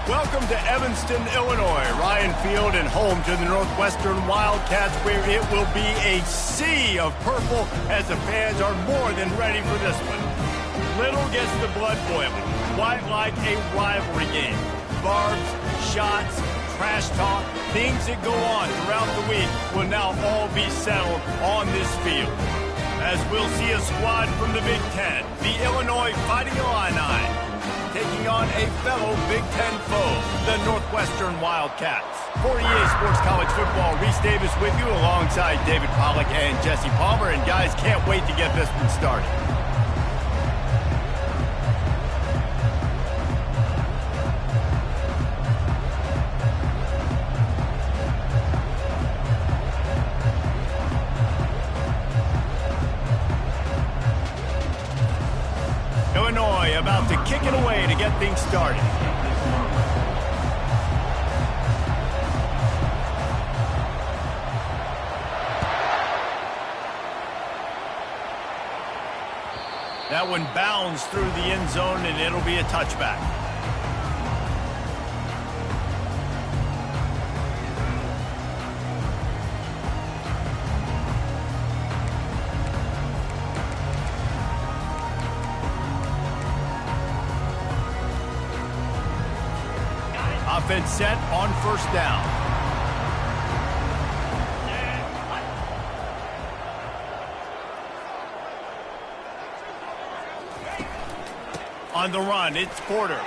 Welcome to Evanston, Illinois, Ryan Field, and home to the Northwestern Wildcats, where it will be a sea of purple as the fans are more than ready for this one. Little gets the blood boiling, quite like a rivalry game. Barbs, shots, trash talk, things that go on throughout the week will now all be settled on this field. As we'll see a squad from the Big Ten, the Illinois Fighting Illini, taking on a fellow Big Ten foe, the Northwestern Wildcats. For EA Sports College Football, Reese Davis with you alongside David Pollack and Jesse Palmer. And guys, can't wait to get this one started. Illinois about to kick it away to get things started. That one bounds through the end zone, and it'll be a touchback. Offense set on first down. On the run, it's Porter.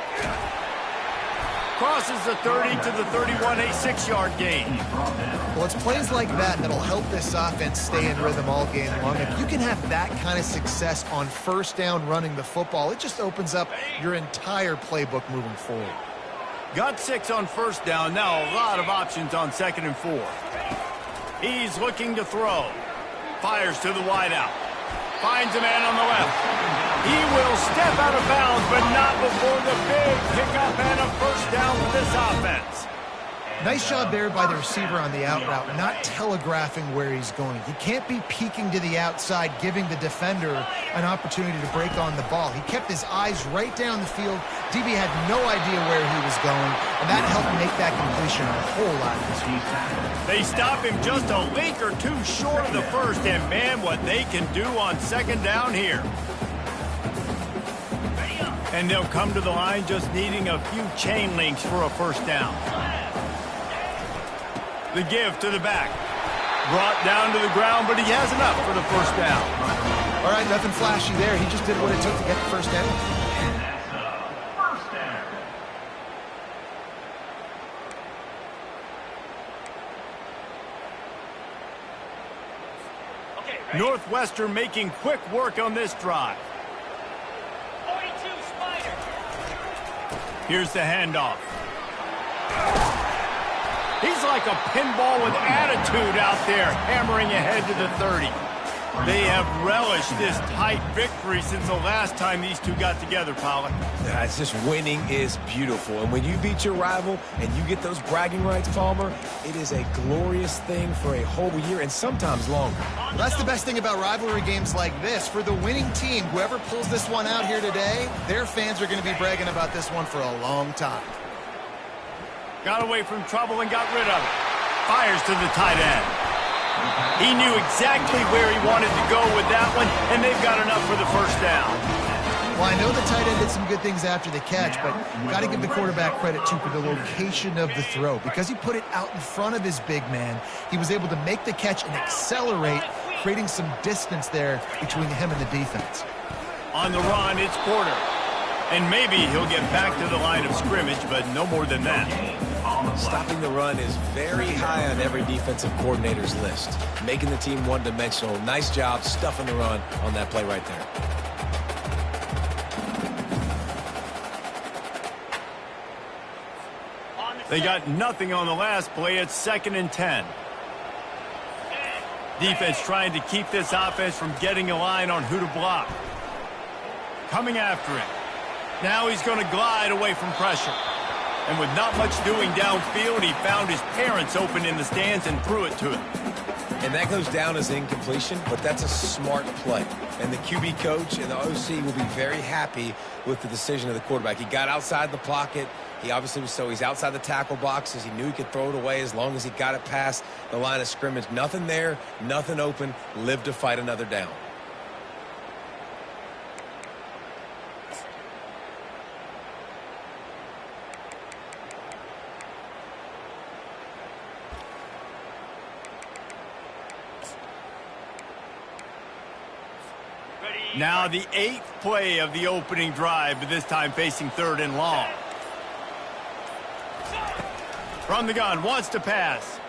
Crosses the 30 to the 31, a 6-yard gain. Well, it's plays like that that'll help this offense stay in rhythm all game long. If you can have that kind of success on first down running the football, it just opens up your entire playbook moving forward. Got 6 on first down. Now a lot of options on 2nd and 4. He's looking to throw. Fires to the wideout. Finds a man on the left. He will step out of bounds, but not before the big pickup and a first down for this offense. Nice job there by the receiver on the out route, not telegraphing where he's going. He can't be peeking to the outside, giving the defender an opportunity to break on the ball. He kept his eyes right down the field. DB had no idea where he was going, and that helped make that completion a whole lot easier. They stop him just a link or two short of the first, and man, what they can do on 2nd down here. And they'll come to the line just needing a few chain links for a first down. The give to the back. Brought down to the ground, but he has enough for the first down. All right, nothing flashy there. He just did what it took to get the first down. Northwestern making quick work on this drive. 42 Spider. Here's the handoff. He's like a pinball with attitude out there, hammering ahead to the 30. They have relished this tight victory since the last time these two got together, Pollack. Yeah, it's just winning is beautiful. And when you beat your rival and you get those bragging rights, Palmer, it is a glorious thing for a whole year and sometimes longer. That's the best thing about rivalry games like this. For the winning team, whoever pulls this one out here today, their fans are going to be bragging about this one for a long time. Got away from trouble and got rid of it. Fires to the tight end. He knew exactly where he wanted to go with that one, and they've got enough for the first down. Well, I know the tight end did some good things after the catch, but got to give the quarterback credit, too, for the location of the throw. Because he put it out in front of his big man, he was able to make the catch and accelerate, creating some distance there between him and the defense. On the run, it's Porter. And maybe he'll get back to the line of scrimmage, but no more than that. Stopping the run is very high on every defensive coordinator's list. Making the team one-dimensional. Nice job stuffing the run on that play right there. They got nothing on the last play. It's 2nd and 10. Defense trying to keep this offense from getting a line on who to block. Coming after him. Now he's going to glide away from pressure. And with not much doing downfield, he found his parents open in the stands and threw it to him. And that goes down as incompletion, but that's a smart play. And the QB coach and the OC will be very happy with the decision of the quarterback. He got outside the pocket. He obviously was he's outside the tackle boxes. He knew he could throw it away as long as he got it past the line of scrimmage. Nothing there, nothing open. Live to fight another down. Now the 8th play of the opening drive, but this time facing 3rd and long. From the gun, wants to pass.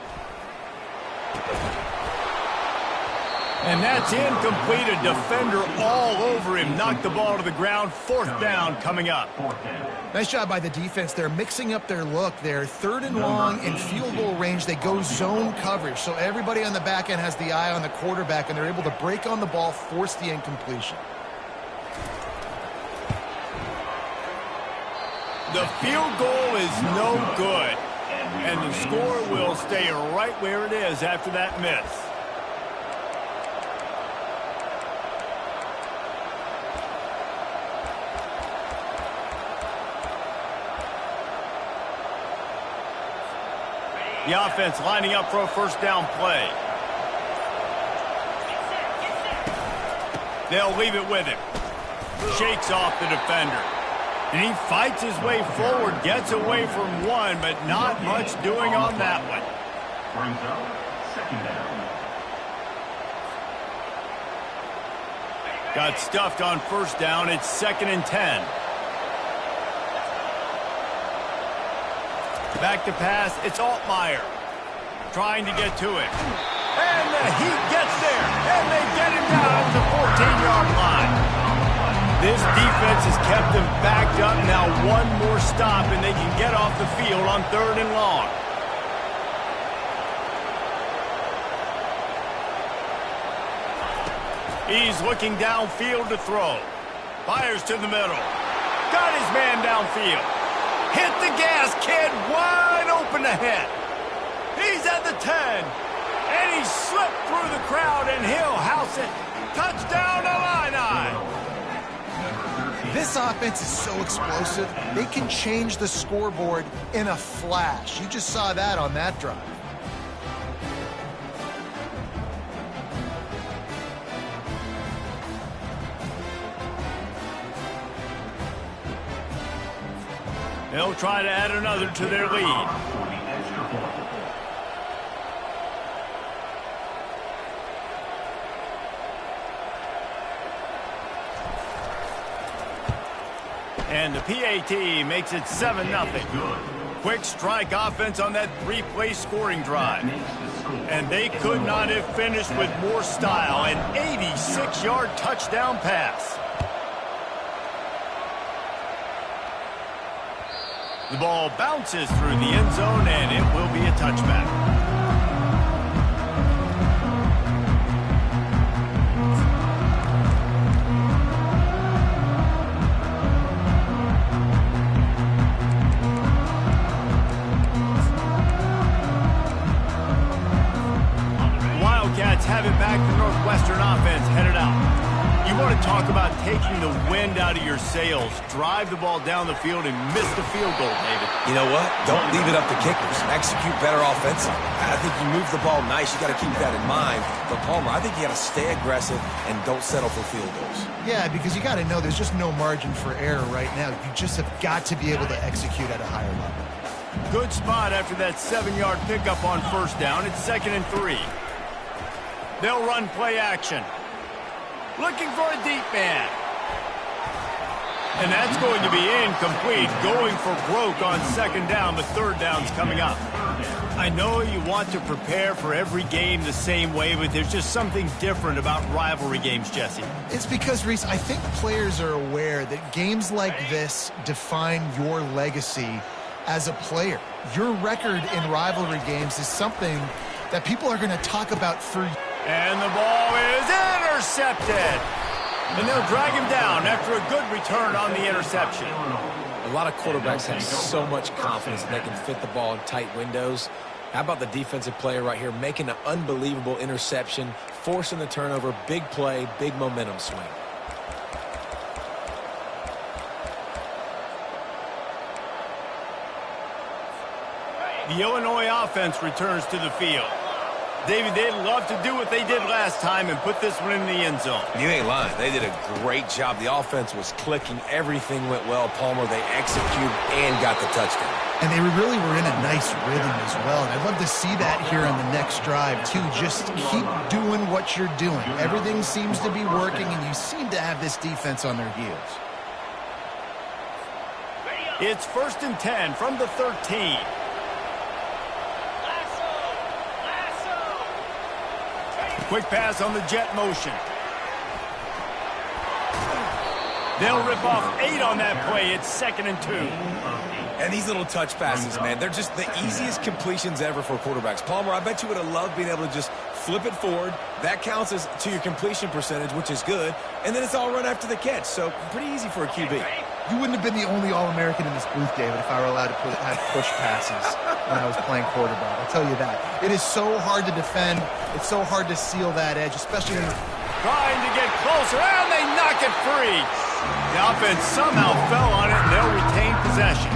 And that's incomplete. A defender all over him. Knocked the ball to the ground. 4th down coming up. Nice job by the defense. They're mixing up their look there. 3rd and long in field goal range. They go zone coverage. So everybody on the back end has the eye on the quarterback, and they're able to break on the ball, force the incompletion. The field goal is no good. And the score will stay right where it is after that miss. The offense lining up for a 1st down play. They'll leave it with him. Shakes off the defender. And he fights his way forward, gets away from one, but not much doing on that one. Brings up 2nd down. Got stuffed on 1st down. It's 2nd and 10. Back to pass. It's Altmaier trying to get to it. And the Heat gets there. And they get him down at the 14-yard line. This defense has kept them backed up. Now one more stop, and they can get off the field on 3rd and long. He's looking downfield to throw. Fires to the middle. Got his man downfield. Hit the gas, kid. Wide open ahead. He's at the 10. And he slipped through the crowd, and he'll house it. Touchdown, Illini. This offense is so explosive, they can change the scoreboard in a flash. You just saw that on that drive. They'll try to add another to their lead. And the PAT makes it 7-0. Quick strike offense on that 3-play scoring drive. And they could not have finished with more style. An 86-yard touchdown pass. The ball bounces through the end zone, and it will be a touchback. Have it back. The Northwestern offense headed out. You want to talk about taking the wind out of your sails. Drive the ball down the field and miss the field goal, David. You know what? Don't leave it up to kickers. Execute better offensively. I think you move the ball nice. You got to keep that in mind. But Palmer, I think you got to stay aggressive and don't settle for field goals. Yeah, because you got to know there's just no margin for error right now. You just have got to be able to execute at a higher level. Good spot after that 7-yard pickup on 1st down. It's 2nd and 3. They'll run play action. Looking for a deep man. And that's going to be incomplete. Going for broke on 2nd down, but 3rd down's coming up. I know you want to prepare for every game the same way, but there's just something different about rivalry games, Jesse. It's because, Reese, I think players are aware that games like this define your legacy as a player. Your record in rivalry games is something that people are going to talk about for years. And the ball is intercepted. And they'll drag him down after a good return on the interception. A lot of quarterbacks have so much confidence that they can fit the ball in tight windows. How about the defensive player right here making an unbelievable interception, forcing the turnover, big play, big momentum swing. The Illinois offense returns to the field. David, they'd love to do what they did last time and put this one in the end zone. You ain't lying. They did a great job. The offense was clicking. Everything went well. Palmer, they executed and got the touchdown. And they really were in a nice rhythm as well. And I'd love to see that here on the next drive, too. Just keep doing what you're doing. Everything seems to be working, and you seem to have this defense on their heels. It's 1st and 10 from the 13. Quick pass on the jet motion. They'll rip off 8 on that play. It's 2nd and 2. And these little touch passes, man, they're just the easiest completions ever for quarterbacks. Palmer, I bet you would have loved being able to just flip it forward. That counts as to your completion percentage, which is good. And then it's all run after the catch. So pretty easy for a QB. You wouldn't have been the only All-American in this booth, David, if I were allowed to have push passes when I was playing quarterback. I'll tell you that. It is so hard to defend. It's so hard to seal that edge, especially when you're trying to get closer, and they knock it free. The offense somehow fell on it, and they'll retain possession.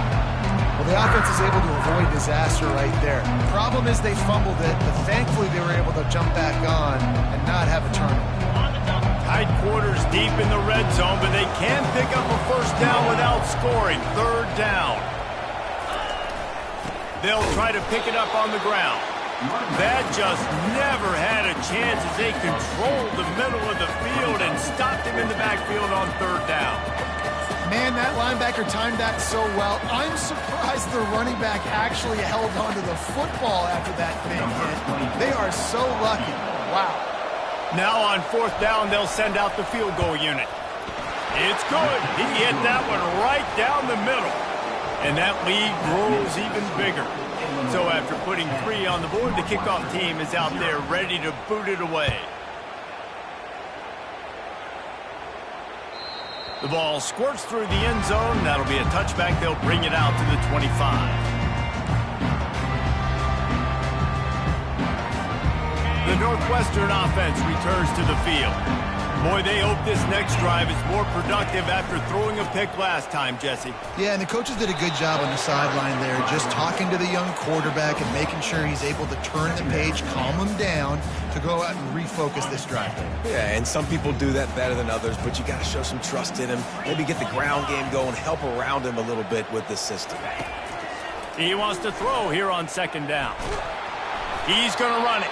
Well, the offense is able to avoid disaster right there. The problem is they fumbled it, but thankfully they were able to jump back on and not have a turnover. Tight quarters deep in the red zone, but they can pick up a first down without scoring. 3rd down. They'll try to pick it up on the ground. That just never had a chance as they controlled the middle of the field and stopped him in the backfield on 3rd down. Man, that linebacker timed that so well. I'm surprised the running back actually held onto the football after that big hit. They are so lucky. Wow. Now on 4th down, they'll send out the field goal unit. It's good. He hit that one right down the middle. And that lead grows even bigger. So after putting 3 on the board, the kickoff team is out there ready to boot it away. The ball squirts through the end zone. That'll be a touchback. They'll bring it out to the 25. The Northwestern offense returns to the field. Boy, they hope this next drive is more productive after throwing a pick last time, Jesse. Yeah, and the coaches did a good job on the sideline there, just talking to the young quarterback and making sure he's able to turn the page, calm him down to go out and refocus this drive. Yeah, and some people do that better than others, but you got to show some trust in him. Maybe get the ground game going, help around him a little bit with this system. He wants to throw here on 2nd down. He's going to run it.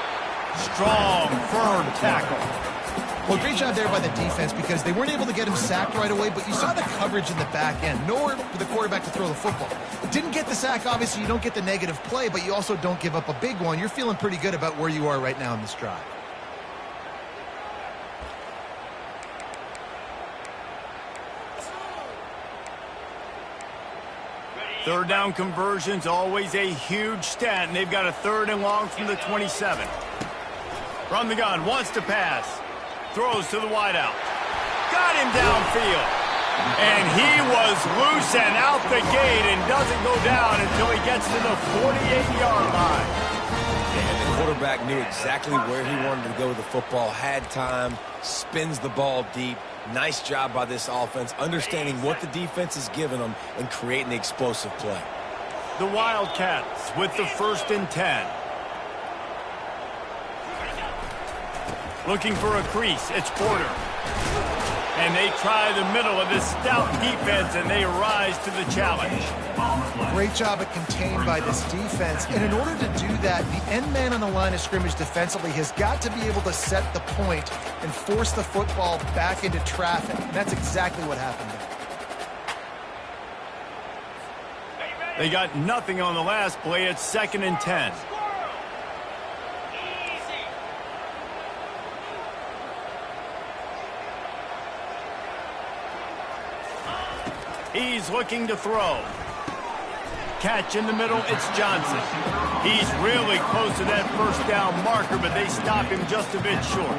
Strong, firm tackle. Well, great job there by the defense because they weren't able to get him sacked right away, but you saw the coverage in the back end. Nowhere for the quarterback to throw the football. Didn't get the sack, obviously. You don't get the negative play, but you also don't give up a big one. You're feeling pretty good about where you are right now in this drive. Third down conversions, always a huge stat, and they've got a 3rd and long from the 27. From the gun, wants to pass. Throws to the wideout. Got him downfield. And he was loose and out the gate and doesn't go down until he gets to the 48-yard line. And the quarterback knew exactly where he wanted to go with the football, had time, spins the ball deep. Nice job by this offense, understanding what the defense is giving them and creating the explosive play. The Wildcats with the 1st and 10. Looking for a crease, it's Porter. And they try the middle of this stout defense, and they rise to the challenge. Great job at contained by this defense. And in order to do that, the end man on the line of scrimmage defensively has got to be able to set the point and force the football back into traffic. And that's exactly what happened there. They got nothing on the last play. It's 2nd and 10. He's looking to throw. Catch in the middle, it's Johnson. He's really close to that 1st down marker, but they stop him just a bit short.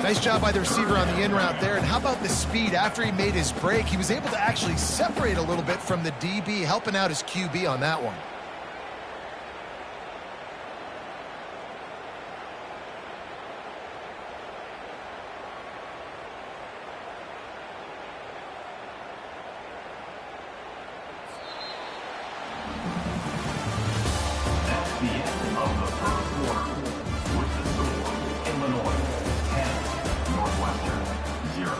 Nice job by the receiver on the in route there. And how about the speed? After he made his break, he was able to actually separate a little bit from the DB, helping out his QB on that one. That's the end of the first quarter. With the score, Illinois 10, Northwestern 0.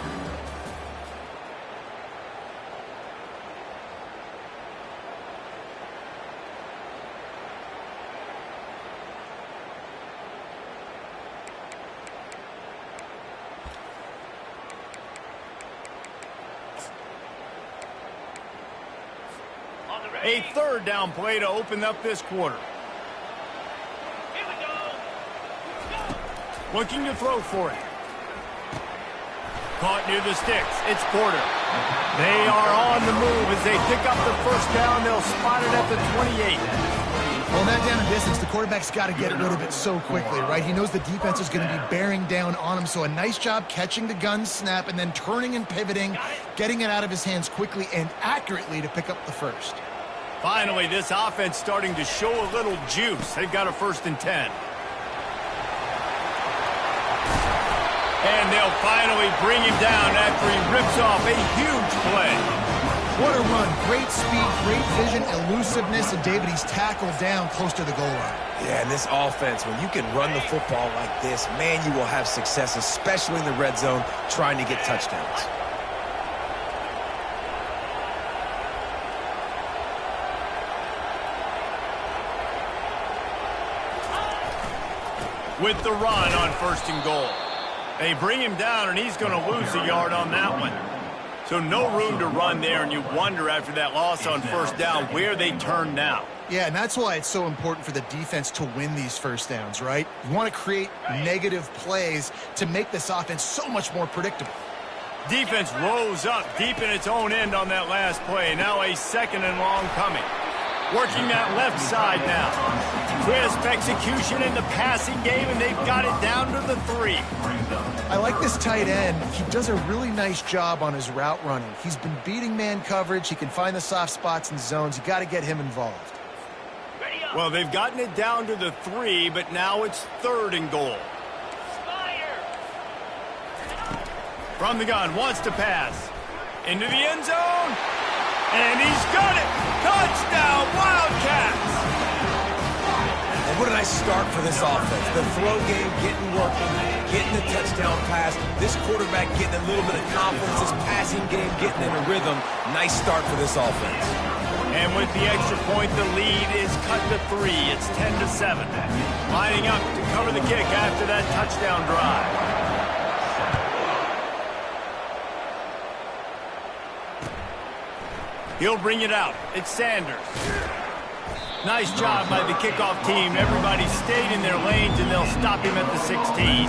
On the A ready. third down play to open up this quarter. Here we go. Go. Looking to throw for it. Caught near the sticks. It's Porter. They are on the move as they pick up the first down. They'll spot it at the 28. Well, that down and distance, the quarterback's got to get rid of it so quickly, right? He knows the defense is going to be bearing down on him, so a nice job catching the gun snap and then turning and pivoting, getting it out of his hands quickly and accurately to pick up the first. Finally, this offense starting to show a little juice. They've got a 1st and 10. And they'll finally bring him down after he rips off a huge play. What a run. Great speed, great vision, elusiveness, and David, he's tackled down close to the goal line. Yeah, and this offense, when you can run the football like this, man, you will have success, especially in the red zone, trying to get touchdowns. With the run on 1st and goal. They bring him down, and he's going to lose a yard on that one. So no room to run there, and you wonder after that loss on 1st down where they turn now. Yeah, and that's why it's so important for the defense to win these first downs, right? You want to create negative plays to make this offense so much more predictable. Defense rose up deep in its own end on that last play. Now a 2nd and long coming. Working that left side now. Crisp execution in the passing game, and they've got it down to the 3. I like this tight end. He does a really nice job on his route running. He's been beating man coverage. He can find the soft spots and zones. You got to get him involved. Ready up. Well, they've gotten it down to the 3, but now it's 3rd and goal. Fire. From the gun, wants to pass. Into the end zone. And he's got it. Touchdown, Wildcats. And what a nice start for this offense. The throw game getting working, getting the touchdown pass. This quarterback getting a little bit of confidence. This passing game getting in a rhythm. Nice start for this offense. And with the extra point, the lead is cut to 3. It's 10-7. Lining up to cover the kick after that touchdown drive. He'll bring it out. It's Sanders. Nice job by the kickoff team. Everybody stayed in their lanes, and they'll stop him at the 16.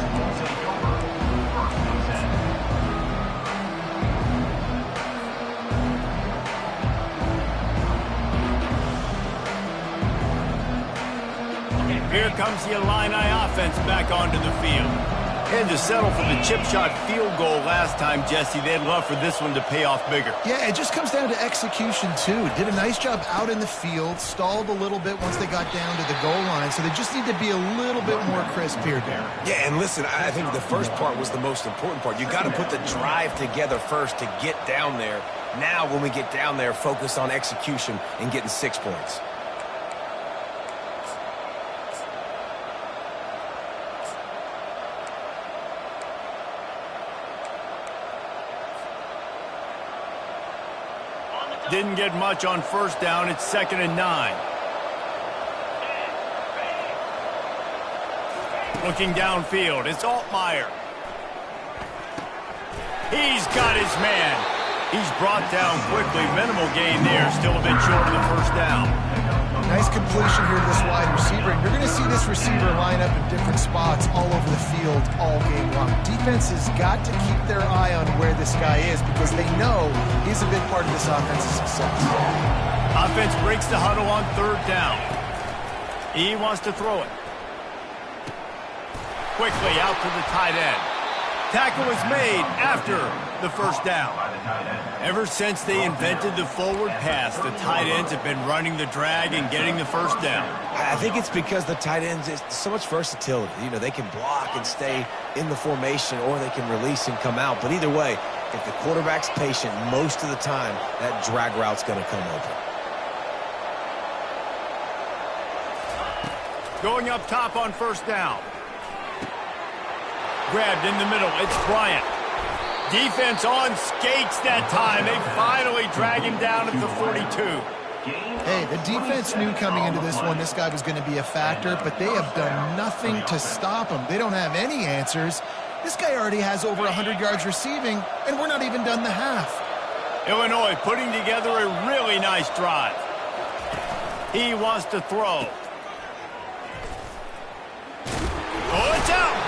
Here comes the Illini offense back onto the field. Had to settle for the chip shot field goal last time, Jesse. They'd love for this one to pay off bigger. Yeah, it just comes down to execution, too. Did a nice job out in the field, stalled a little bit once they got down to the goal line, so they just need to be a little bit more crisp here, Darren. Yeah, and listen, I think the first part was the most important part. You got to put the drive together first to get down there. Now, when we get down there, focus on execution and getting 6 points. Didn't get much on 1st down. It's 2nd and 9. Looking downfield, it's Altmaier. He's got his man. He's brought down quickly. Minimal gain there. Still a bit short of the 1st down. Nice completion here to this wide receiver. And you're going to see this receiver line up in different spots all over the field all game long. Defense has got to keep their eye on where this guy is because they know he's a big part of this offense's success. Offense breaks the huddle on 3rd down. He wants to throw it. Quickly out to the tight end. tackle was made after the first down. Ever since they invented the forward pass, the tight ends have been running the drag and getting the first down. I think it's because the tight ends is so much versatility. You know, they can block and stay in the formation, or they can release and come out. But either way, if the quarterback's patient, most of the time, that drag route's going to come open. Going up top on first down. Grabbed in the middle. It's Bryant. Defense on skates that time. They finally drag him down at the 42. Hey, the defense knew coming into this one this guy was going to be a factor, but they have done nothing to stop him. They don't have any answers. This guy already has over 100 yards receiving, and we're not even done the half. Illinois putting together a really nice drive. He wants to throw. Oh, it's out!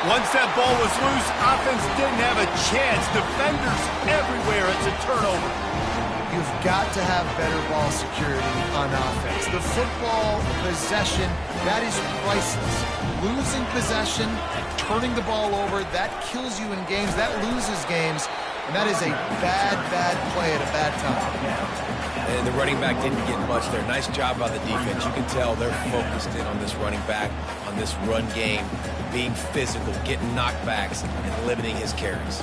Once that ball was loose, offense didn't have a chance. Defenders everywhere. It's a turnover. You've got to have better ball security on offense. The football possession, that is priceless. Losing possession, turning the ball over, that kills you in games. That loses games. And that is a bad, bad play at a bad time. And the running back didn't get much there. Nice job by the defense. You can tell they're focused in on this running back, on this run game, being physical, getting knockbacks, and limiting his carries.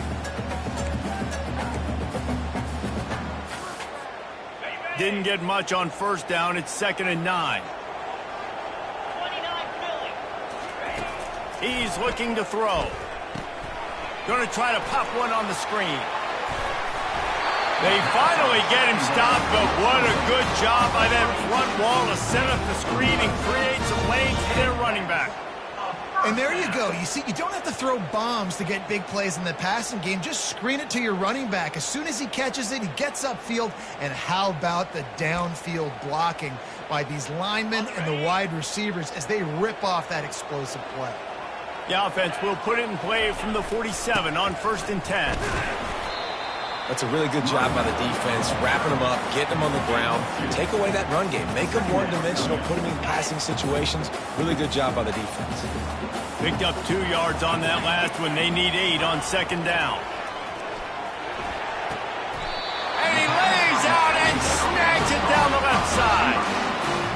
Didn't get much on first down. It's 2nd and 9. 29 Philly. He's looking to throw. Going to try to pop one on the screen. They finally get him stopped, but what a good job by that front wall to set up the screen and create some lanes for their running back. And there you go. You see, you don't have to throw bombs to get big plays in the passing game. Just screen it to your running back. As soon as he catches it, he gets upfield. And how about the downfield blocking by these linemen and the wide receivers as they rip off that explosive play? The offense will put it in play from the 47 on 1st and 10. That's a really good job by the defense, wrapping them up, getting them on the ground, take away that run game, make them one-dimensional, put them in passing situations. Really good job by the defense. Picked up 2 yards on that last one. They need 8 on 2nd down. And he lays out and snags it down the left side.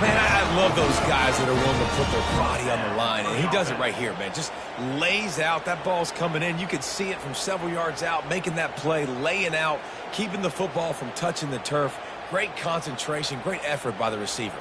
Man, I love those guys that are willing to put their body on the line, and he does it right here, man. Just lays out. That ball's coming in. You could see it from several yards out, making that play, laying out, keeping the football from touching the turf. Great concentration, great effort by the receiver.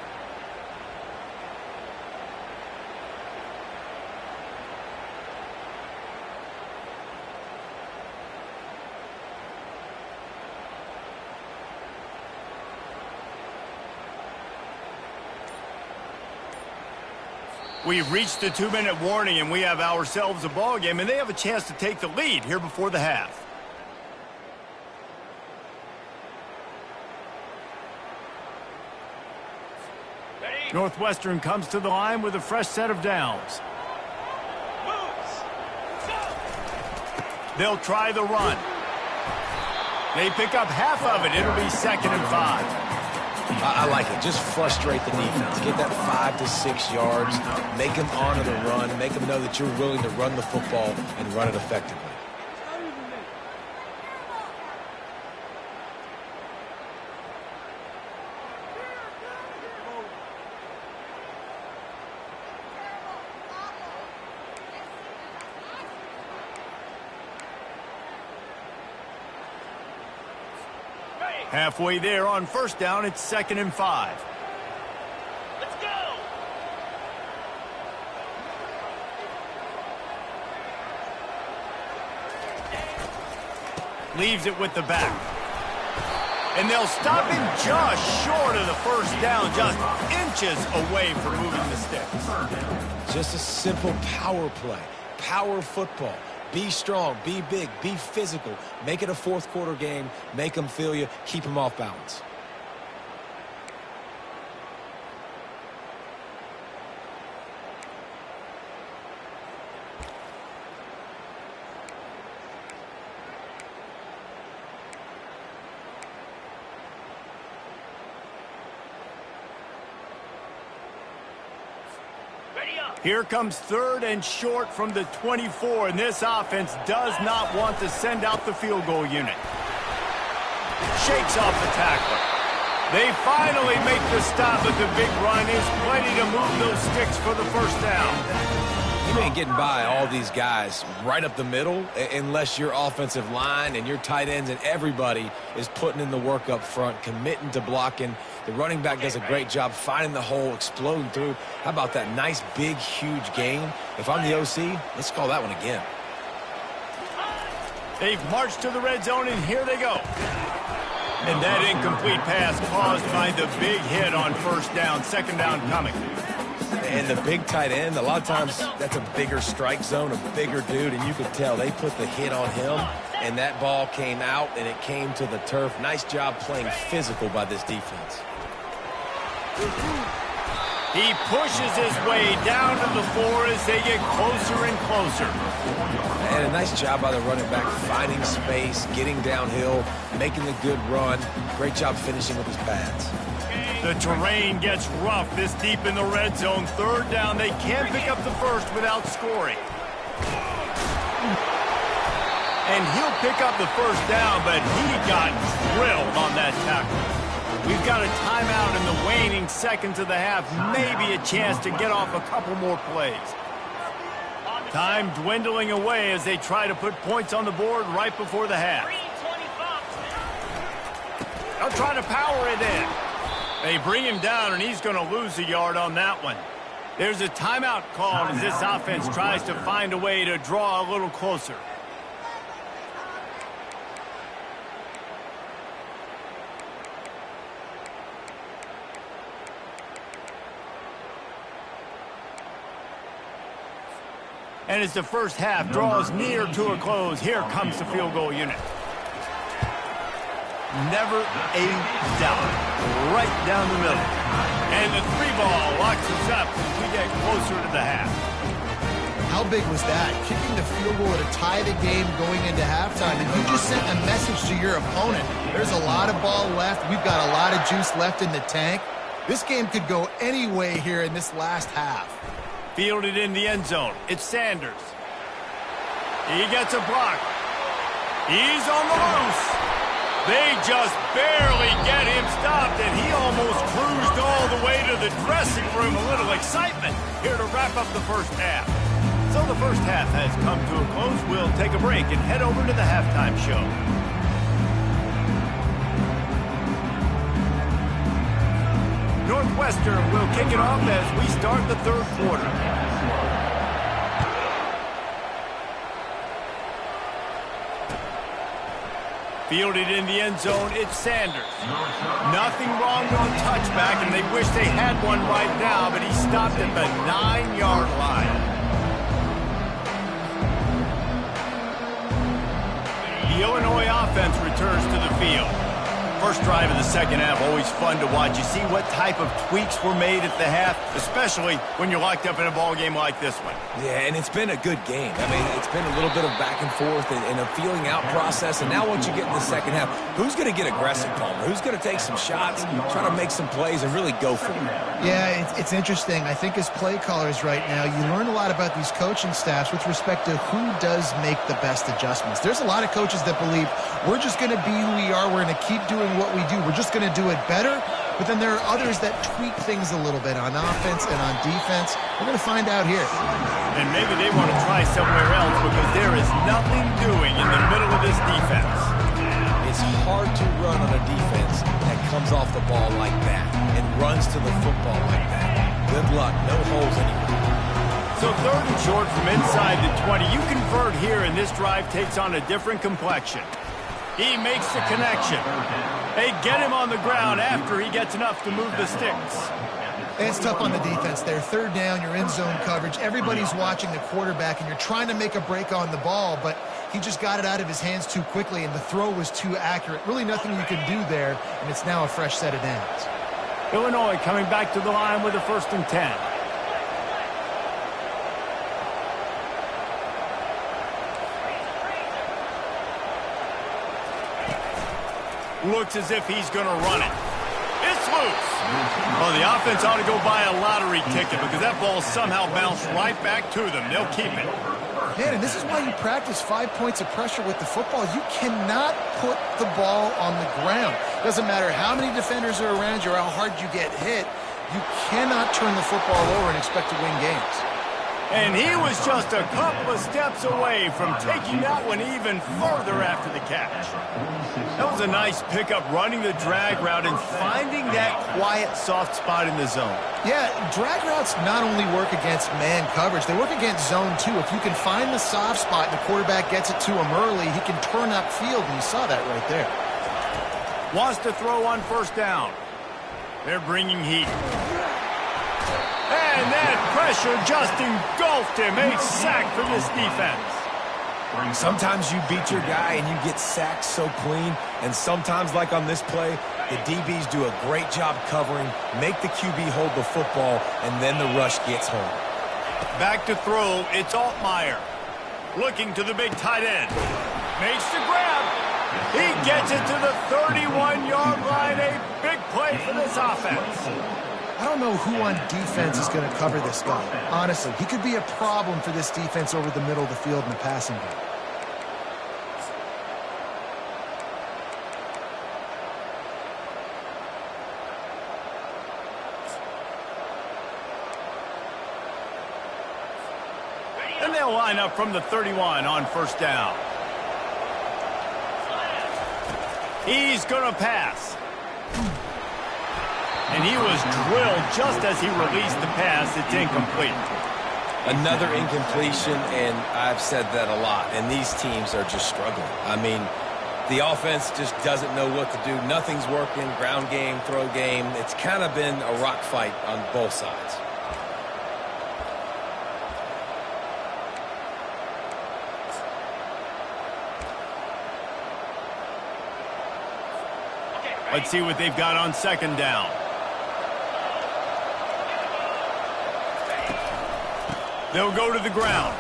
We've reached the 2-minute warning, and we have ourselves a ball game, and they have a chance to take the lead here before the half. Ready? Northwestern comes to the line with a fresh set of downs. Moves. Go. They'll try the run. They pick up half of it. It'll be 2nd and 5. I like it. Just frustrate the defense. Get that 5 to 6 yards. Make them honor the run. Make them know that you're willing to run the football and run it effectively. Halfway there on first down, it's 2nd and 5. Let's go. Leaves it with the back. And they'll stop him just short of the first down, just inches away from moving the sticks. Just a simple power play. Power football. Be strong, be big, be physical. Make it a fourth quarter game. Make them feel you. Keep them off balance. Ready up. Here comes 3rd and short from the 24, and this offense does not want to send out the field goal unit. Shakes off the tackler. They finally make the stop, but the big run is plenty to move those sticks for the first down. You ain't getting by all these guys right up the middle unless your offensive line and your tight ends and everybody is putting in the work up front, committing to blocking. The running back does a great job finding the hole, exploding through. How about that nice, big, huge gain? If I'm the OC, let's call that one again. They've marched to the red zone, and here they go. And that incomplete pass caused by the big hit on first down, second down coming. And the big tight end, a lot of times that's a bigger strike zone, a bigger dude, and you could tell they put the hit on him, and that ball came out, and it came to the turf. Nice job playing physical by this defense. He pushes his way down to the floor as they get closer and closer. And a nice job by the running back, finding space, getting downhill, making the good run. Great job finishing with his pads. The terrain gets rough this deep in the red zone. 3rd down, they can't pick up the first without scoring. And he'll pick up the first down, but he got drilled on that tackle. We've got a timeout in the waning seconds of the half. Maybe a chance to get off a couple more plays. Time dwindling away as they try to put points on the board right before the half. They'll try to power it in. They bring him down, and he's going to lose a yard on that one. There's a timeout called as this offense tries to find a way to draw a little closer. And as the first half draws near to a close, here comes the field goal unit. Never a doubt. Right down the middle. And the 3-ball locks us up as we get closer to the half. How big was that? Kicking the field goal to tie the game going into halftime. And you just sent a message to your opponent. There's a lot of ball left. We've got a lot of juice left in the tank. This game could go any way here in this last half. Fielded in the end zone. It's Sanders. He gets a block. He's on the loose. They just barely get him stopped, and he almost cruised all the way to the dressing room. A little excitement here to wrap up the first half. So the first half has come to a close. We'll take a break and head over to the halftime show. Northwestern will kick it off as we start the 3rd quarter. Fielded in the end zone, it's Sanders. Nothing wrong with the touchback, and they wish they had one right now, but he stopped at the 9-yard line. The Illinois offense returns to the field. First drive of the second half, always fun to watch. You see what type of tweaks were made at the half, especially when you're locked up in a ball game like this one. Yeah, and it's been a good game. I mean, it's been a little bit of back and forth and a feeling out process. And now once you get in the second half, who's going to get aggressive, Palmer? Who's going to take some shots, try to make some plays, and really go for it? Yeah, it's interesting. I think as play callers right now, you learn a lot about these coaching staffs with respect to who does make the best adjustments. There's a lot of coaches that believe we're just going to be who we are. We're going to keep doing what we do. We're just going to do it better. But then there are others that tweak things a little bit on offense and on defense. We're going to find out here. And maybe they want to try somewhere else because there is nothing doing in the middle of this defense. It's hard to run on a defense that comes off the ball like that and runs to the football like that. Good luck. No holes anywhere. So 3rd and short from inside the 20. You convert here, and this drive takes on a different complexion. He makes the connection. They get him on the ground after he gets enough to move the sticks. It's tough on the defense there. 3rd down, you're in zone coverage. Everybody's watching the quarterback, and you're trying to make a break on the ball, but he just got it out of his hands too quickly, and the throw was too accurate. Really nothing you can do there, and it's now a fresh set of downs. Illinois coming back to the line with a 1st and 10. Looks as if he's going to run it. It's loose. Well, the offense ought to go buy a lottery ticket because that ball somehow bounced right back to them. They'll keep it. Man, and this is why you practice 5 points of pressure with the football. You cannot put the ball on the ground. Doesn't matter how many defenders are around you or how hard you get hit. You cannot turn the football over and expect to win games. And he was just a couple of steps away from taking that one even further after the catch. That was a nice pickup, running the drag route and finding that quiet, soft spot in the zone. Yeah, drag routes not only work against man coverage, they work against zone too. If you can find the soft spot and the quarterback gets it to him early, he can turn upfield, and you saw that right there. Wants to throw on first down. They're bringing heat. And that pressure just engulfed him. A sack for this defense. Sometimes you beat your guy and you get sacked so clean, and sometimes, like on this play, the DBs do a great job covering, make the QB hold the football, and then the rush gets home. Back to throw, it's Altmaier. Looking to the big tight end. Makes the grab. He gets it to the 31-yard line. A big play for this offense. I don't know who on defense is going to cover this guy. Honestly, he could be a problem for this defense over the middle of the field in the passing game. And they'll line up from the 31 on first down. He's going to pass. And he was drilled just as he released the pass. It's incomplete. Another incompletion, and I've said that a lot, and these teams are just struggling. I mean, the offense just doesn't know what to do. Nothing's working, ground game, throw game. It's kind of been a rock fight on both sides. Let's see what they've got on second down. They'll go to the ground.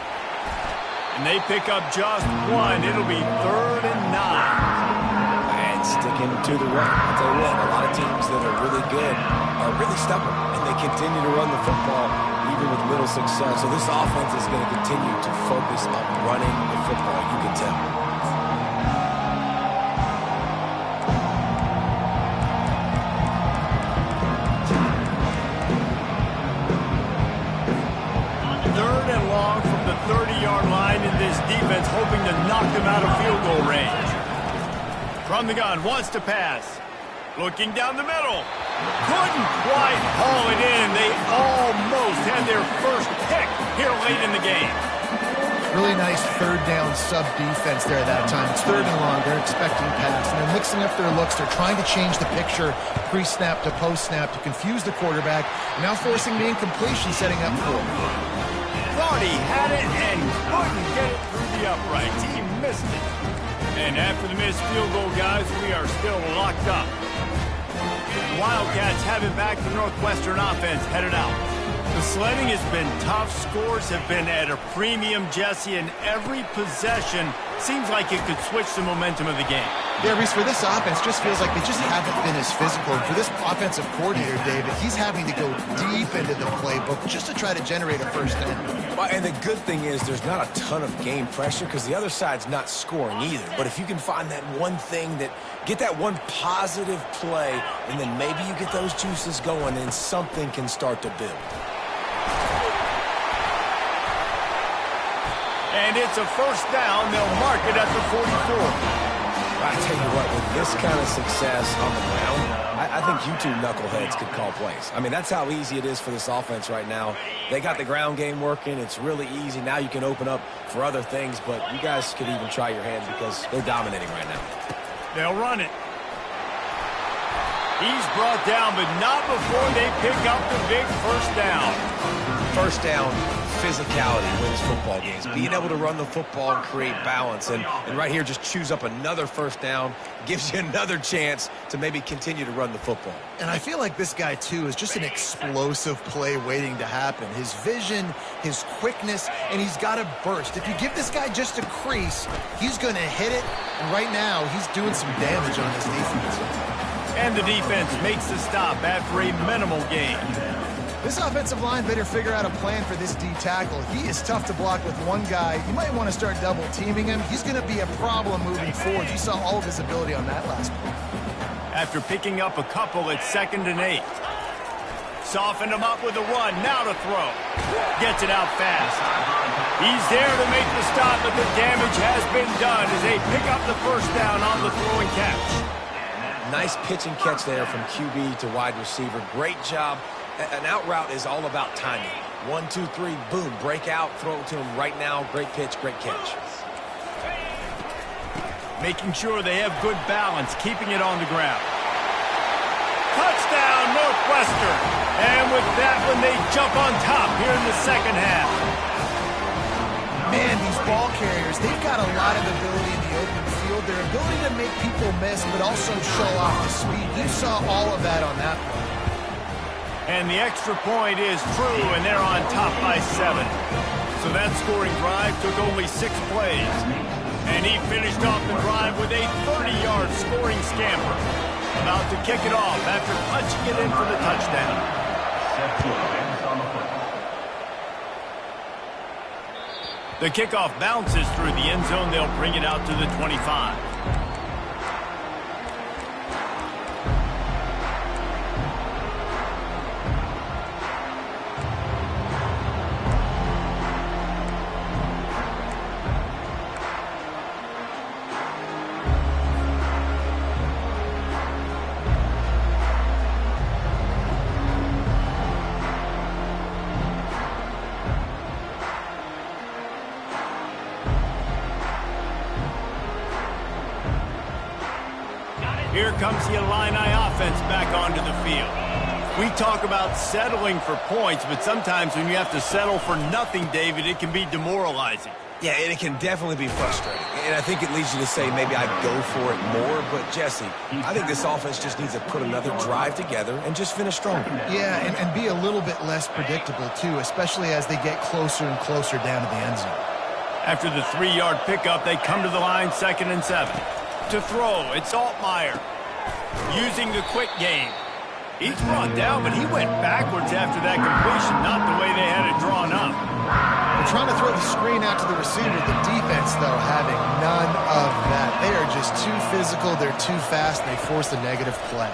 And they pick up just one. It'll be 3rd and 9. And sticking to the run. I'll tell you what, a lot of teams that are really good are really stubborn, and they continue to run the football even with little success. So this offense is going to continue to focus on running the football, you can tell. From the 30-yard line, in this defense hoping to knock them out of field goal range. From the gun, wants to pass. Looking down the middle. Couldn't quite haul it in. They almost had their first pick here late in the game. Really nice third down sub defense there at that time. It's 3rd and long. They're expecting pass, and they're mixing up their looks. They're trying to change the picture pre-snap to post-snap to confuse the quarterback. Now forcing the incompletion, setting up for him. Thought he had it and couldn't get it through the uprights. He missed it. And after the missed field goal, guys, we are still locked up. Wildcats have it back. The Northwestern offense headed out. The sledding has been tough. Scores have been at a premium, Jesse, and every possession seems like it could switch the momentum of the game. Yeah, Reese, for this offense, just feels like they just haven't been as physical. And for this offensive coordinator, David, he's having to go deep into the playbook just to try to generate a first down. Well, and the good thing is there's not a ton of game pressure because the other side's not scoring either. But if you can find that one thing get that one positive play, and then maybe you get those juices going and something can start to build. And it's a first down. They'll mark it at the 44. I tell you what, with this kind of success on the ground, I think you two knuckleheads could call plays. I mean, that's how easy it is for this offense right now. They got the ground game working. It's really easy. Now you can open up for other things, but you guys could even try your hand because they're dominating right now. They'll run it. He's brought down, but not before they pick up the big first down. First down, physicality wins football games. Being able to run the football and create balance. And right here, just choose up another first down, gives you another chance to maybe continue to run the football. And I feel like this guy, too, is just an explosive play waiting to happen. His vision, his quickness, and he's got a burst. If you give this guy just a crease, he's going to hit it. And right now, he's doing some damage on this defense. And the defense makes the stop after a minimal gain. This offensive line better figure out a plan for this D tackle. He is tough to block with one guy. You might want to start double teaming him. He's going to be a problem moving forward. You saw all of his ability on that last play. After picking up a couple, it's 2nd and 8. Softened him up with a run, now to throw. Gets it out fast. He's there to make the stop, but the damage has been done as they pick up the first down on the throw and catch. Nice pitch and catch there from QB to wide receiver. Great job. An out route is all about timing. 1, 2, 3, boom, break out, throw it to him right now. Great pitch, great catch. Making sure they have good balance, keeping it on the ground. Touchdown, Northwestern. And with that one, they jump on top here in the second half. Man, these ball carriers, they've got a lot of ability in the open field. Their ability to make people miss, but also show off the speed. You saw all of that on that play. And the extra point is true, and they're on top by 7. So that scoring drive took only 6 plays. And he finished off the drive with a 30-yard scoring scamper. About to kick it off after punching it in for the touchdown. The kickoff bounces through the end zone. They'll bring it out to the 25. Here comes the Illini offense back onto the field. We talk about settling for points, but sometimes when you have to settle for nothing, David, it can be demoralizing. Yeah, and it can definitely be frustrating. And I think it leads you to say maybe I'd go for it more. But, Jesse, I think this offense just needs to put another drive together and just finish stronger. Yeah, and be a little bit less predictable, too, especially as they get closer and closer down to the end zone. After the 3-yard pickup, they come to the line 2nd and 7. To throw, it's Altmaier. Using the quick game. He's brought down, but he went backwards after that completion, not the way they had it drawn up. They're trying to throw the screen out to the receiver. The defense, though, having none of that. They are just too physical. They're too fast. They force a negative play.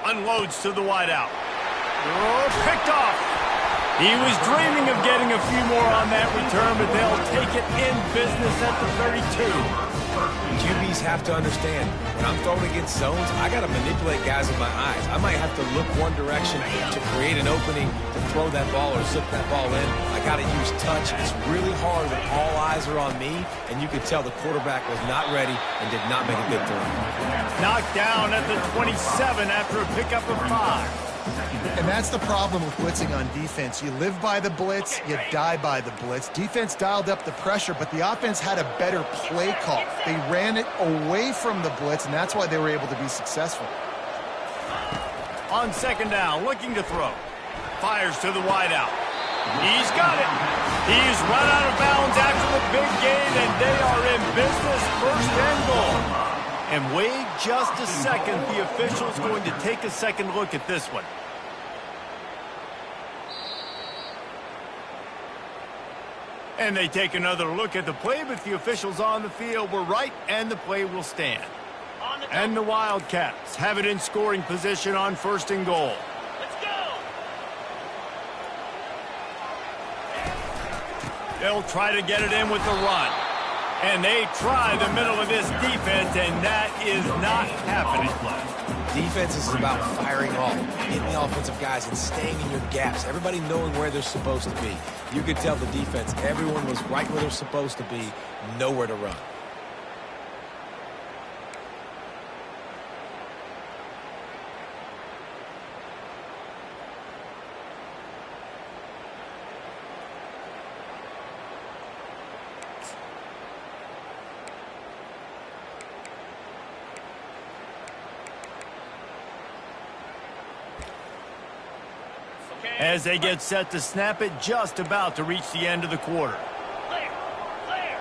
Unloads to the wideout. Oh, picked off. He was dreaming of getting a few more on that return, but they'll take it in business at the 32. QBs have to understand, when I'm throwing against zones, I got to manipulate guys with my eyes. I might have to look one direction to create an opening to throw that ball or zip that ball in. I got to use touch. It's really hard when all eyes are on me, and you could tell the quarterback was not ready and did not make a good throw. Knocked down at the 27 after a pickup of 5. And that's the problem with blitzing on defense. You live by the blitz, you die by the blitz. Defense dialed up the pressure, but the offense had a better play call. They ran it away from the blitz, and that's why they were able to be successful. On 2nd down, looking to throw. Fires to the wideout. He's got it. He's run out of bounds after the big gain, and they are in business, 1st and goal. And wait just a second. The official's going to take a second look at this one. And they take another look at the play, but the officials on the field were right, and the play will stand. And the Wildcats have it in scoring position on 1st and goal. Let's go. They'll try to get it in with the run. And they try the middle of this defense, and that is not happening. Defense is about firing off, getting the offensive guys and staying in your gaps, everybody knowing where they're supposed to be. You could tell the defense, everyone was right where they're supposed to be, nowhere to run. As they get set to snap it, just about to reach the end of the quarter. Clear. Clear.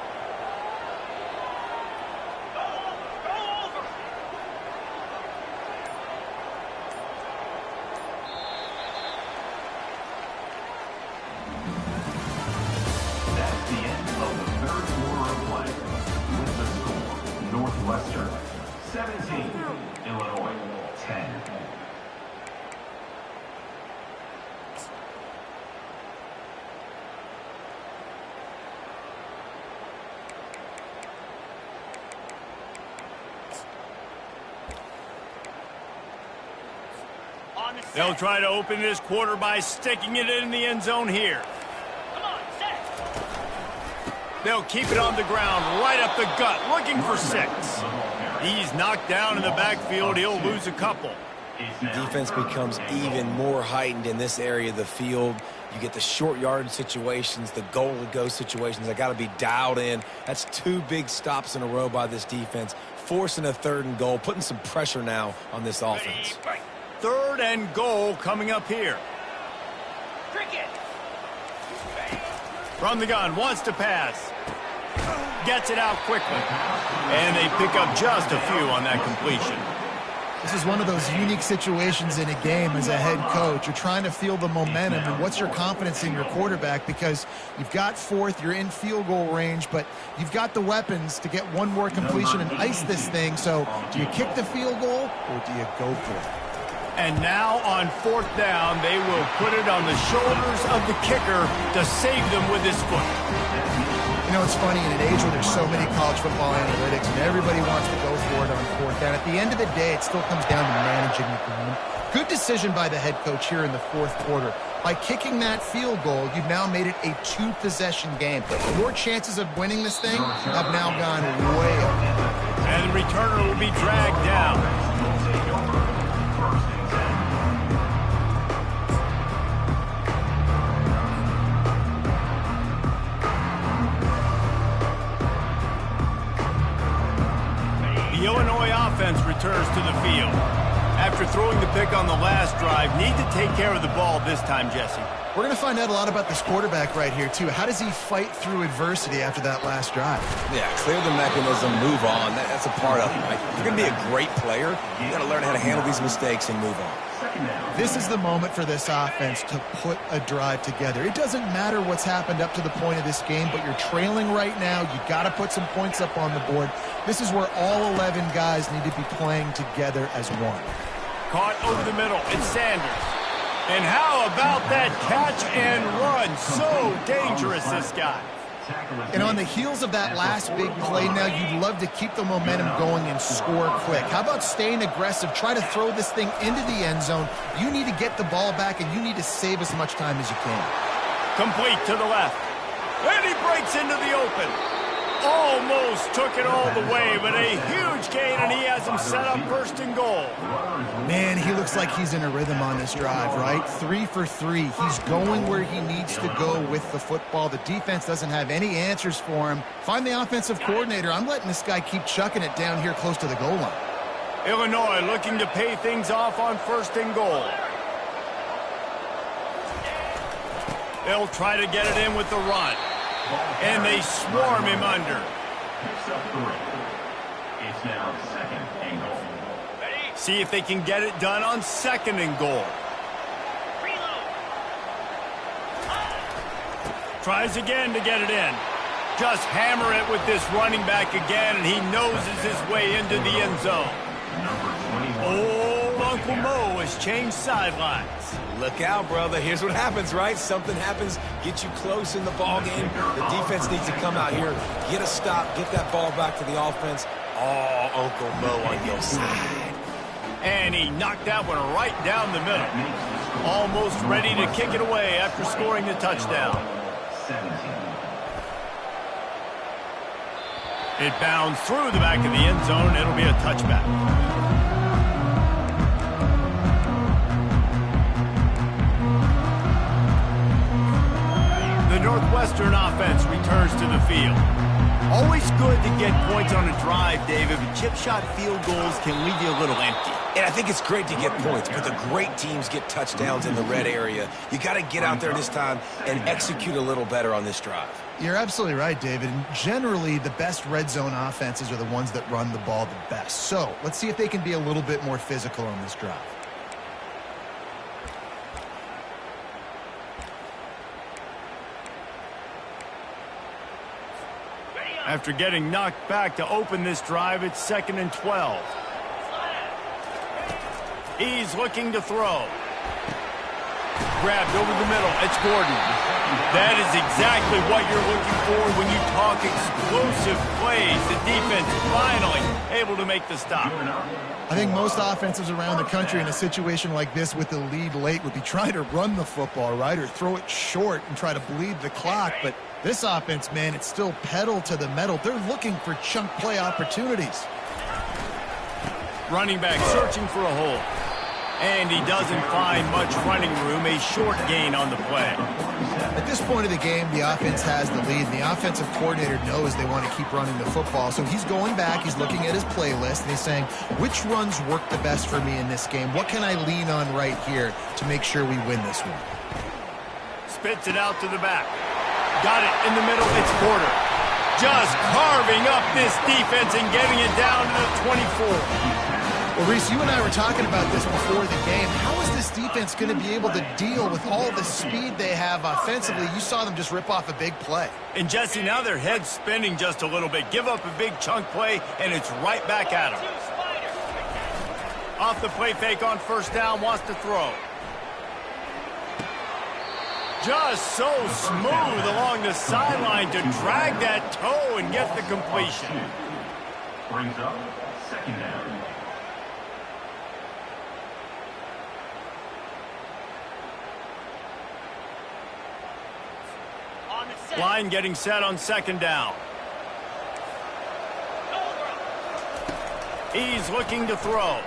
Go over. Go over. Northwestern 17, Illinois 10. On the set. They'll try to open this quarter by sticking it in the end zone here. Come on, set. They'll keep it on the ground, right up the gut, looking for 6. He's knocked down in the backfield. He'll lose a couple. Defense becomes even more heightened in this area of the field. You get the short yard situations, the goal-to-go situations. They got to be dialed in. That's 2 big stops in a row by this defense, forcing a 3rd and goal, putting some pressure now on this offense. Ready, break. 3rd and goal coming up here. Cricket. From the gun, wants to pass. Gets it out quickly. And they pick up just a few on that completion. This is one of those unique situations in a game as a head coach. You're trying to feel the momentum, and what's your confidence in your quarterback? Because you've got 4th, you're in field goal range, but you've got the weapons to get one more completion and ice this thing. So do you kick the field goal or do you go for it? And now on 4th down, they will put it on the shoulders of the kicker to save them with his foot. You know, it's funny, in an age where there's so many college football analytics and everybody wants to go for it on 4th down, at the end of the day, it still comes down to managing the game. Good decision by the head coach here in the 4th quarter. By kicking that field goal, you've now made it a 2-possession game. Your chances of winning this thing have now gone way up. And the returner will be dragged down. The Illinois offense returns to the field. After throwing the pick on the last drive, need to take care of the ball this time, Jesse. We're going to find out a lot about this quarterback right here, too. How does he fight through adversity after that last drive? Yeah, clear the mechanism, move on. That's a part of it, right? If you're going to be a great player, you got to learn how to handle these mistakes and move on. This is the moment for this offense to put a drive together. It doesn't matter what's happened up to the point of this game, but you're trailing right now. You got to put some points up on the board. This is where all 11 guys need to be playing together as one. Caught over the middle. It's Sanders. And how about that catch and run? So dangerous, this guy. And on the heels of that last big play now, you'd love to keep the momentum going and score quick. How about staying aggressive? Try to throw this thing into the end zone. You need to get the ball back, and you need to save as much time as you can. Complete to the left. And he breaks into the open. Almost took it all the way, but a huge gain, and he has him set up 1st and goal. Man, he looks like he's in a rhythm on this drive, right? 3 for 3. He's going where he needs to go with the football. The defense doesn't have any answers for him. Find the offensive coordinator. I'm letting this guy keep chucking it down here close to the goal line. Illinois looking to pay things off on 1st and goal. They'll try to get it in with the run. And they swarm him under. Picks up 3. It's now 2nd and goal. See if they can get it done on 2nd and goal. Reload. Tries again to get it in. Just hammer it with this running back again, and he noses his way into the end zone. Old Uncle Mo has changed sidelines. Look out, brother. Here's what happens, right? Something happens, get you close in the ball game. The defense needs to come out here, get a stop, get that ball back to the offense. Oh, Uncle Mo on your side. And he knocked that one right down the middle. Almost ready to kick it away after scoring the touchdown. 17. It bounds through the back of the end zone. It'll be a touchback. The Northwestern offense returns to the field. Always good to get points on a drive, David, but chip shot field goals can leave you a little empty. And I think it's great to get points, but the great teams get touchdowns in the red area. You got to get out there this time and execute a little better on this drive. You're absolutely right, David. And generally, the best red zone offenses are the ones that run the ball the best. So let's see if they can be a little bit more physical on this drive. Ready After getting knocked back to open this drive, it's 2nd and 12. He's looking to throw. Grabbed over the middle. It's Gordon. That is exactly what you're looking for when you talk explosive plays. The defense finally able to make the stop. I think most offenses around the country in a situation like this with the lead late would be trying to run the football, right, or throw it short and try to bleed the clock. But this offense, man, it's still pedal to the metal. They're looking for chunk play opportunities. Running back searching for a hole. And he doesn't find much running room, a short gain on the play. At this point of the game, the offense has the lead. The offensive coordinator knows they want to keep running the football. So he's going back, he's looking at his playlist, and he's saying, which runs work the best for me in this game? What can I lean on right here to make sure we win this one? Spits it out to the back. Got it in the middle, it's Porter. Just carving up this defense and getting it down to the 24. Well, Reese, you and I were talking about this before the game. How is this defense going to be able to deal with all the speed they have offensively? You saw them just rip off a big play. And, Jesse, now their head's spinning just a little bit. Give up a big chunk play, and it's right back at them. Off the play fake on first down, wants to throw. Just so smooth along the sideline to drag that toe and get the completion. Brings up 2nd down. Line getting set on 2nd down. He's looking to throw.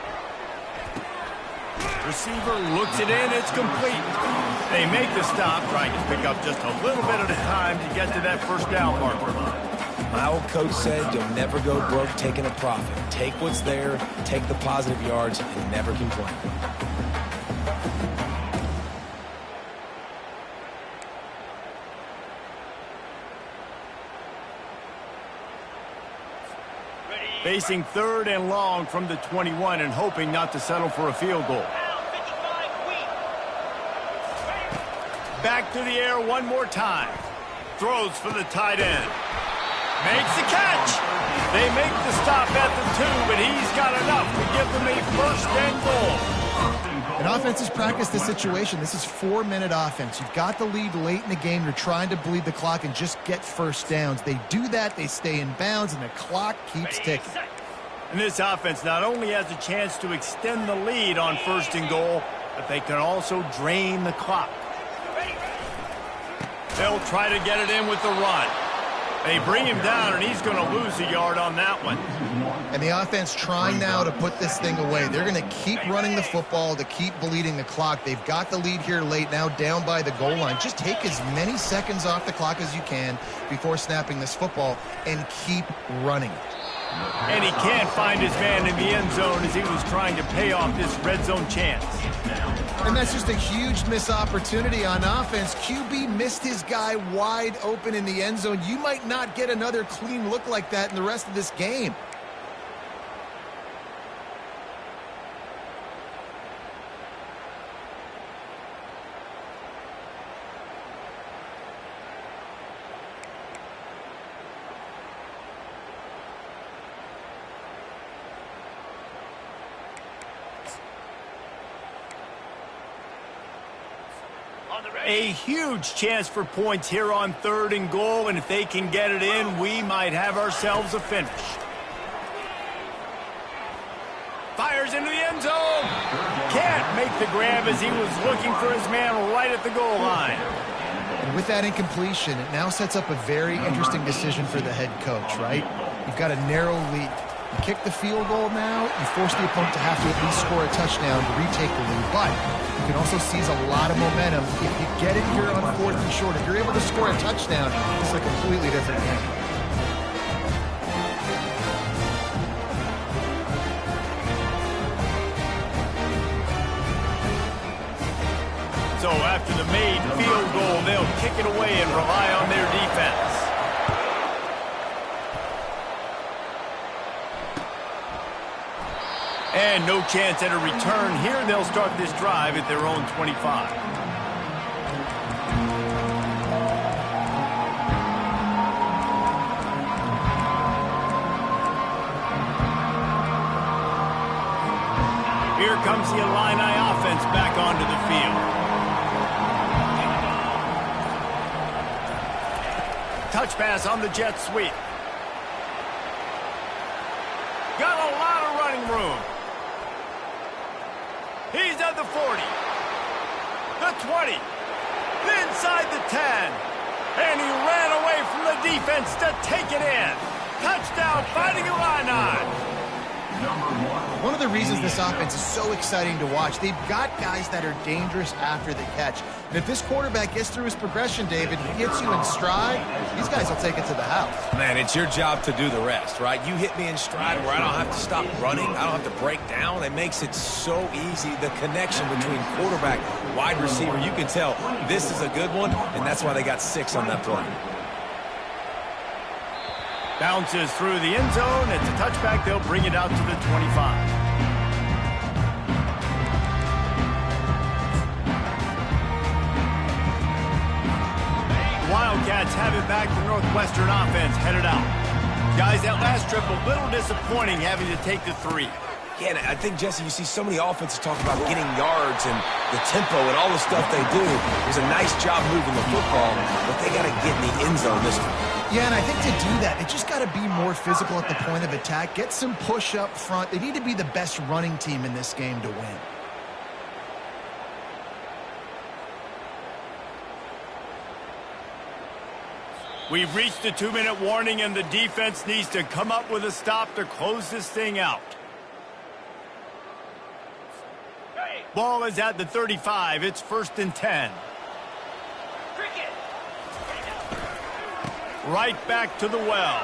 Receiver looks it in. It's complete. They make the stop, trying to pick up just a little bit at a time to get to that first down marker. My old coach said you'll never go broke taking a profit. Take what's there, take the positive yards, and never complain. Facing 3rd and long from the 21 and hoping not to settle for a field goal. Back to the air one more time. Throws for the tight end. Makes the catch. They make the stop at the 2, but he's got enough to give them a 1st and goal. And offenses practice the situation. This is 4-minute offense. You've got the lead late in the game. You're trying to bleed the clock and just get first downs. They do that, they stay in bounds, and the clock keeps ticking. And this offense not only has a chance to extend the lead on 1st and goal, but they can also drain the clock. They'll try to get it in with the run. They bring him down, and he's going to lose a yard on that one. And the offense trying now to put this thing away. They're going to keep running the football to keep bleeding the clock. They've got the lead here late, now down by the goal line. Just take as many seconds off the clock as you can before snapping this football and keep running it. And he can't find his man in the end zone as he was trying to pay off this red zone chance. And that's just a huge missed opportunity on offense. QB missed his guy wide open in the end zone. You might not get another clean look like that in the rest of this game. A huge chance for points here on 3rd and goal, and if they can get it in, we might have ourselves a finish. Fires into the end zone. Can't make the grab as he was looking for his man right at the goal line. And with that incompletion, it now sets up a very interesting decision for the head coach, right? You've got a narrow lead. You kick the field goal now, you force the opponent to have to at least score a touchdown to retake the lead. But you can also seize a lot of momentum. If you get it here on 4th and short, if you're able to score a touchdown, it's a completely different game. So after the made field goal, they'll kick it away and rely on their defense. And no chance at a return here. They'll start this drive at their own 25. Here comes the Illini offense back onto the field. Touch pass on the jet sweep. Got a lot of running room. He's at the 40, the 20, inside the 10. And he ran away from the defense to take it in. Touchdown, Fighting Illini. One of the reasons this offense is so exciting to watch, they've got guys that are dangerous after the catch. And if this quarterback gets through his progression, David, he gets you in stride, these guys will take it to the house. Man, it's your job to do the rest, right? You hit me in stride where I don't have to stop running. I don't have to break down. It makes it so easy. The connection between quarterback, wide receiver, you can tell this is a good one, and that's why they got 6 on that play. Bounces through the end zone. It's a touchback. They'll bring it out to the 25. Wildcats have it back. The Northwestern offense headed out. Guys, that last trip a little disappointing having to take the 3. Yeah, and I think, Jesse, you see so many offenses talk about getting yards and the tempo and all the stuff they do. It was a nice job moving the football, but they got to get in the end zone this time. Yeah, and I think to do that, they just got to be more physical at the point of attack, get some push up front. They need to be the best running team in this game to win. We've reached the 2-minute warning, and the defense needs to come up with a stop to close this thing out. Ball is at the 35. It's 1st and 10. Right back to the well.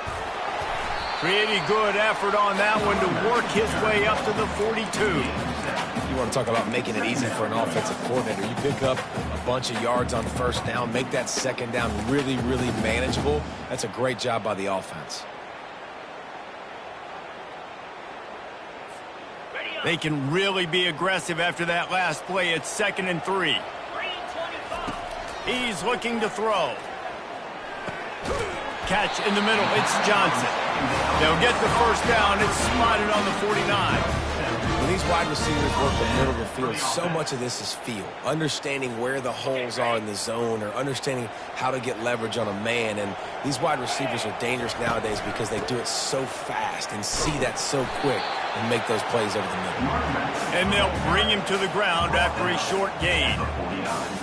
Pretty good effort on that one to work his way up to the 42. You want to talk about making it easy for an offensive coordinator. You pick up a bunch of yards on 1st down, make that 2nd down really, really manageable. That's a great job by the offense. They can really be aggressive after that last play. It's 2nd and 3. He's looking to throw. Catch in the middle. It's Johnson. They'll get the 1st down. It's spotted on the 49. When these wide receivers work the middle of the field, so much of this is feel. Understanding where the holes are in the zone or understanding how to get leverage on a man. And these wide receivers are dangerous nowadays because they do it so fast and see that so quick and make those plays over the middle. And they'll bring him to the ground after a short gain.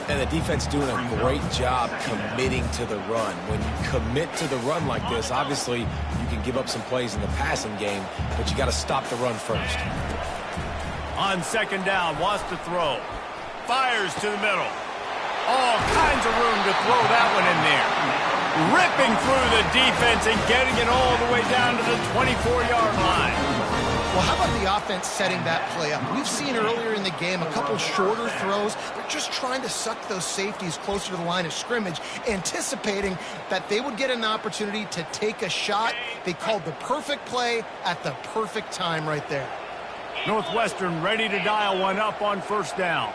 And the defense doing a great job committing to the run. When you commit to the run like this, obviously you can give up some plays in the passing game, but you got to stop the run first. On 2nd down, wants to throw. Fires to the middle. All kinds of room to throw that one in there. Ripping through the defense and getting it all the way down to the 24-yard line. Well, how about the offense setting that play up? We've seen earlier in the game a couple shorter throws. They're just trying to suck those safeties closer to the line of scrimmage, anticipating that they would get an opportunity to take a shot. They called the perfect play at the perfect time right there. Northwestern ready to dial one up on 1st down.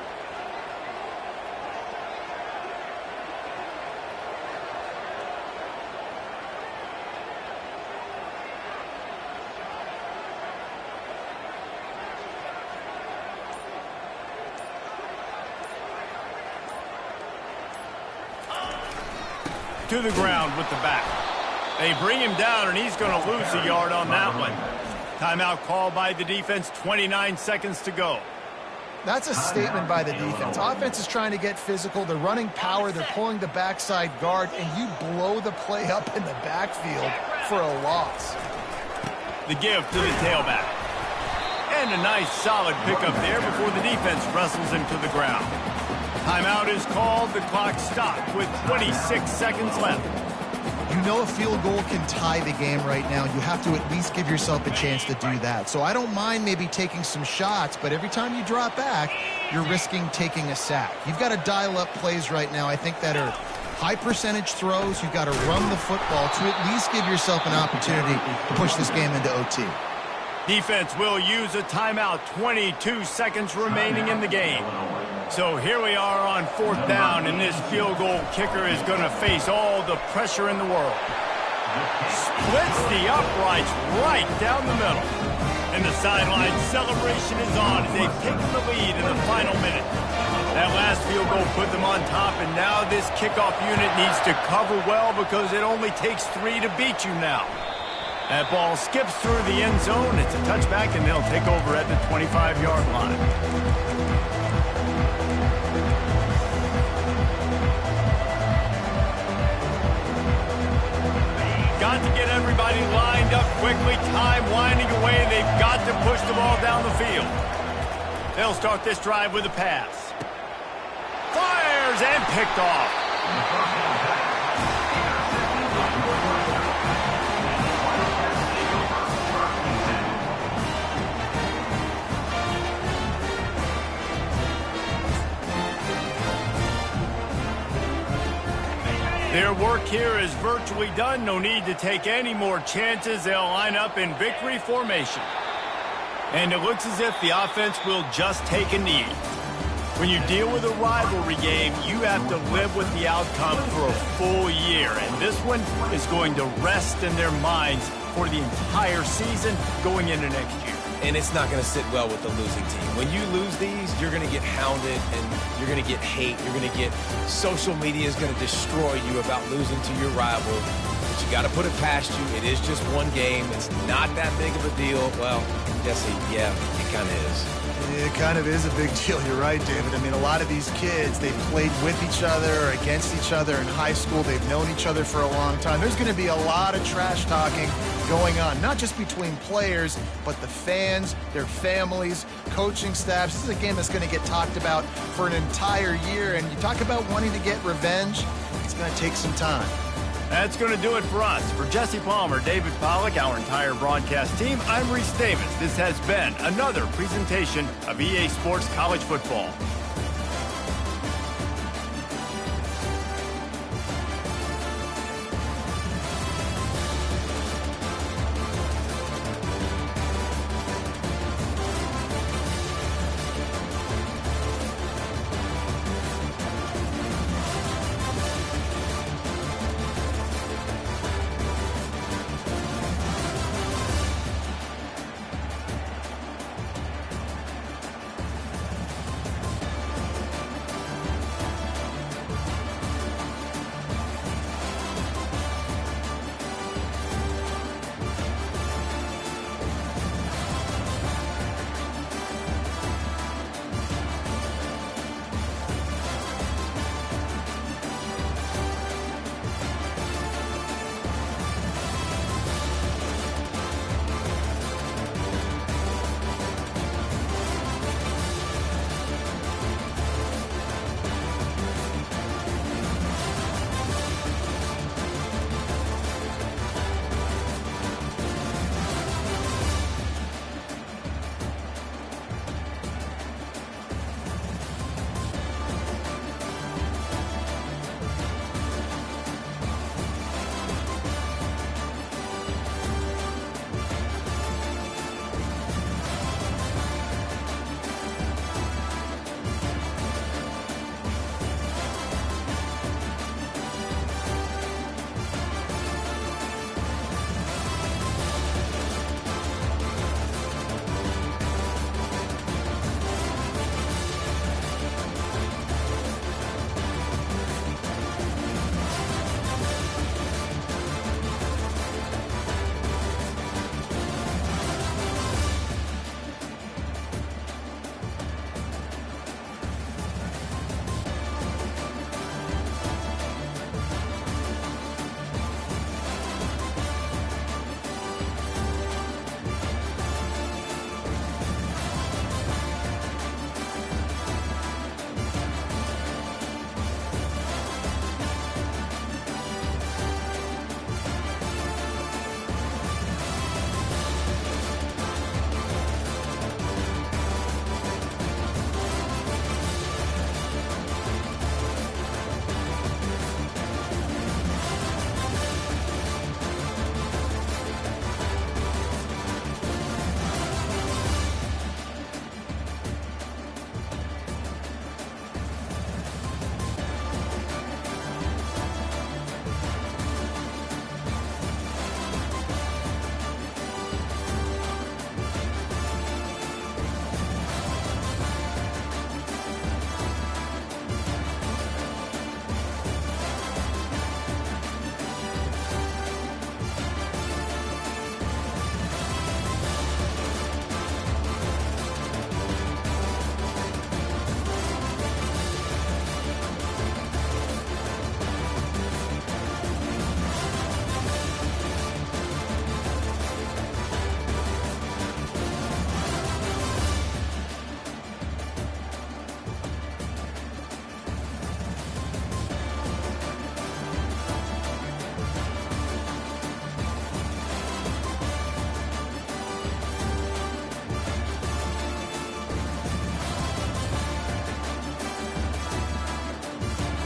To the ground with the back. They bring him down, and he's going to lose a yard on that one. Timeout called by the defense, 29 seconds to go. That's a statement by the defense. Offense is trying to get physical. They're running power. They're pulling the backside guard, and you blow the play up in the backfield for a loss. The give to the tailback. And a nice solid pickup there before the defense wrestles him to the ground. Timeout is called. The clock stopped with 26 seconds left. You know a field goal can tie the game right now. You have to at least give yourself a chance to do that. So I don't mind maybe taking some shots, but every time you drop back, you're risking taking a sack. You've got to dial up plays right now, I think, that are high percentage throws. You've got to run the football to at least give yourself an opportunity to push this game into OT. Defense will use a timeout. 22 seconds remaining in the game. So here we are on 4th down, and this field goal kicker is going to face all the pressure in the world. Splits the uprights right down the middle. And the sideline celebration is on as they've taken the lead in the final minute. That last field goal put them on top, and now this kickoff unit needs to cover well because it only takes 3 to beat you now. That ball skips through the end zone. It's a touchback, and they'll take over at the 25-yard line. Got to get everybody lined up quickly. Time winding away. They've got to push the ball down the field. They'll start this drive with a pass. Fires and picked off. Their work here is virtually done. No need to take any more chances. They'll line up in victory formation. And it looks as if the offense will just take a knee. When you deal with a rivalry game, you have to live with the outcome for a full year. And this one is going to rest in their minds for the entire season going into next year. And it's not going to sit well with the losing team. When you lose these, you're going to get hounded and you're going to get hate. You're going to get social media is going to destroy you about losing to your rival. But you got to put it past you. It is just one game. It's not that big of a deal. Well, Jesse, yeah, it kind of is. It kind of is a big deal. You're right, David. I mean, a lot of these kids, they've played with each other or against each other in high school. They've known each other for a long time. There's going to be a lot of trash talking going on, not just between players, but the fans, their families, coaching staffs. This is a game that's going to get talked about for an entire year. And you talk about wanting to get revenge, it's going to take some time. That's going to do it for us. For Jesse Palmer, David Pollack, our entire broadcast team, I'm Reese Davis. This has been another presentation of EA Sports College Football.